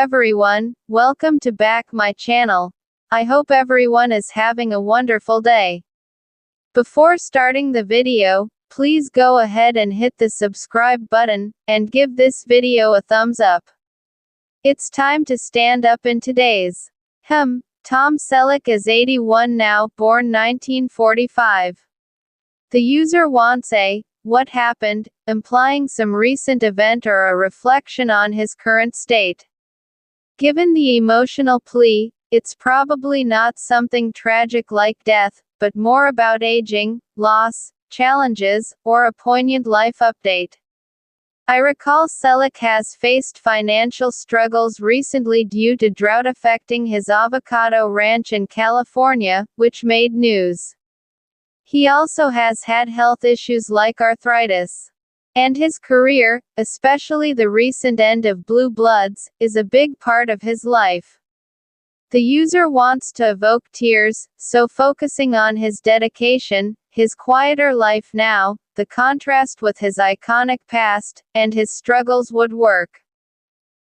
everyone, welcome to back my channel. I hope everyone is having a wonderful day. Before starting the video, please go ahead and hit the subscribe button, and give this video a thumbs up. It's time to stand up in today's Tom Selleck is 81 now, born 1945. The user wants a "what happened," implying some recent event or a reflection on his current state. Given the emotional plea, it's probably not something tragic like death, but more about aging, loss, challenges, or a poignant life update. I recall Selleck has faced financial struggles recently due to drought affecting his avocado ranch in California, which made news. He also has had health issues like arthritis. And his career, especially the recent end of Blue Bloods, is a big part of his life. The user wants to evoke tears, so focusing on his dedication, his quieter life now, the contrast with his iconic past, and his struggles would work.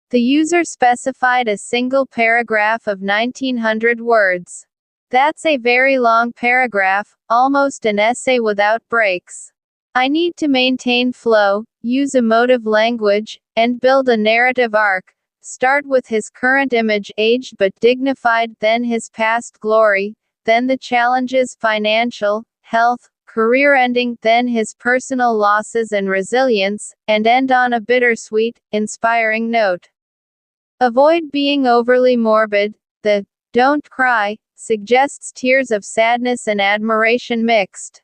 The user specified a single paragraph of 1900 words. That's a very long paragraph, almost an essay without breaks. I need to maintain flow, use emotive language, and build a narrative arc. Start with his current image, aged but dignified, then his past glory, then the challenges, financial, health, career ending, then his personal losses and resilience, and end on a bittersweet, inspiring note. Avoid being overly morbid. The "don't cry" suggests tears of sadness and admiration mixed.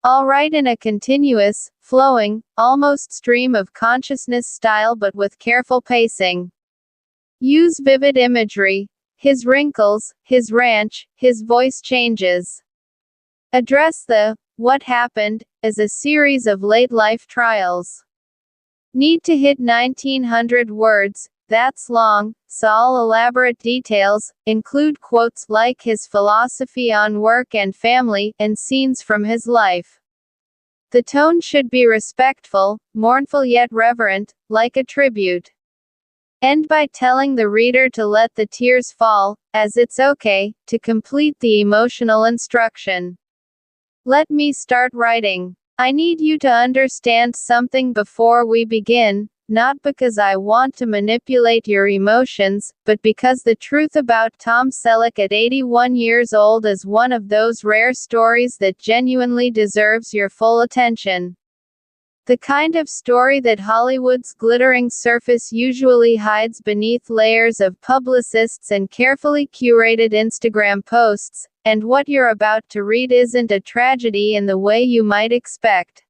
All right, in a continuous, flowing, almost stream of consciousness style but with careful pacing. Use vivid imagery. His wrinkles, his ranch, his voice changes. Address the "what happened" as a series of late life trials. Need to hit 1900 words. That's long, so all elaborate details, include quotes like his philosophy on work and family, and scenes from his life. The tone should be respectful, mournful yet reverent, like a tribute. End by telling the reader to let the tears fall, as it's okay, to complete the emotional instruction. Let me start writing. I need you to understand something before we begin. Not because I want to manipulate your emotions, but because the truth about Tom Selleck at 81 years old is one of those rare stories that genuinely deserves your full attention. The kind of story that Hollywood's glittering surface usually hides beneath layers of publicists and carefully curated Instagram posts, and what you're about to read isn't a tragedy in the way you might expect.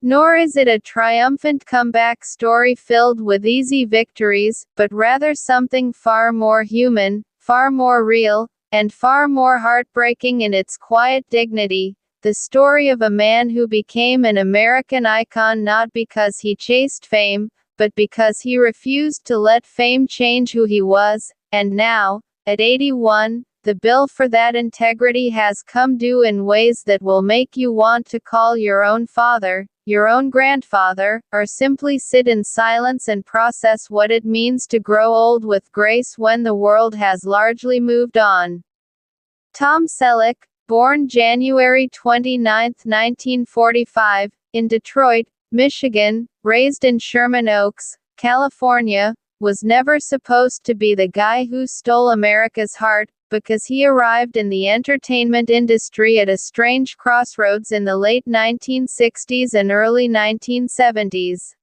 Nor is it a triumphant comeback story filled with easy victories, but rather something far more human, far more real, and far more heartbreaking in its quiet dignity. The story of a man who became an American icon not because he chased fame, but because he refused to let fame change who he was, and now, at 81, the bill for that integrity has come due in ways that will make you want to call your own father, your own grandfather, or simply sit in silence and process what it means to grow old with grace when the world has largely moved on. Tom Selleck, born January 29, 1945, in Detroit, Michigan, raised in Sherman Oaks, California, was never supposed to be the guy who stole America's heart, because he arrived in the entertainment industry at a strange crossroads in the late 1960s and early 1970s.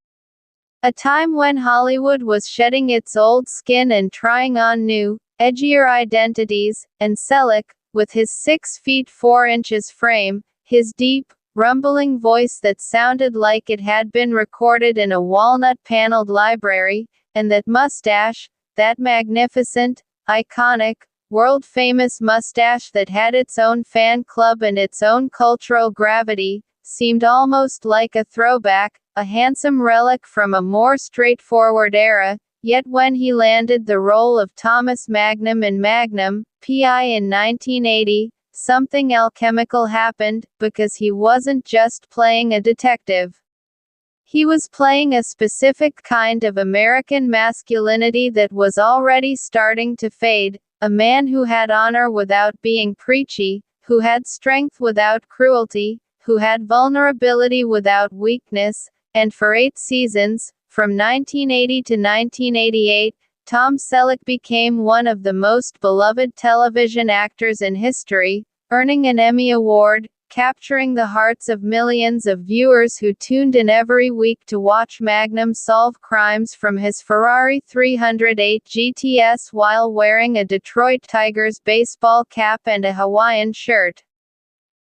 A time when Hollywood was shedding its old skin and trying on new, edgier identities, and Selleck, with his 6 feet 4 inches frame, his deep, rumbling voice that sounded like it had been recorded in a walnut-paneled library, and that mustache, that magnificent, iconic, world-famous mustache that had its own fan club and its own cultural gravity, seemed almost like a throwback, a handsome relic from a more straightforward era. Yet when he landed the role of Thomas Magnum in Magnum, P.I. in 1980, something alchemical happened, because he wasn't just playing a detective. He was playing a specific kind of American masculinity that was already starting to fade, a man who had honor without being preachy, who had strength without cruelty, who had vulnerability without weakness, and for 8 seasons, from 1980 to 1988, Tom Selleck became one of the most beloved television actors in history, earning an Emmy Award, capturing the hearts of millions of viewers who tuned in every week to watch Magnum solve crimes from his Ferrari 308 GTS while wearing a Detroit Tigers baseball cap and a Hawaiian shirt.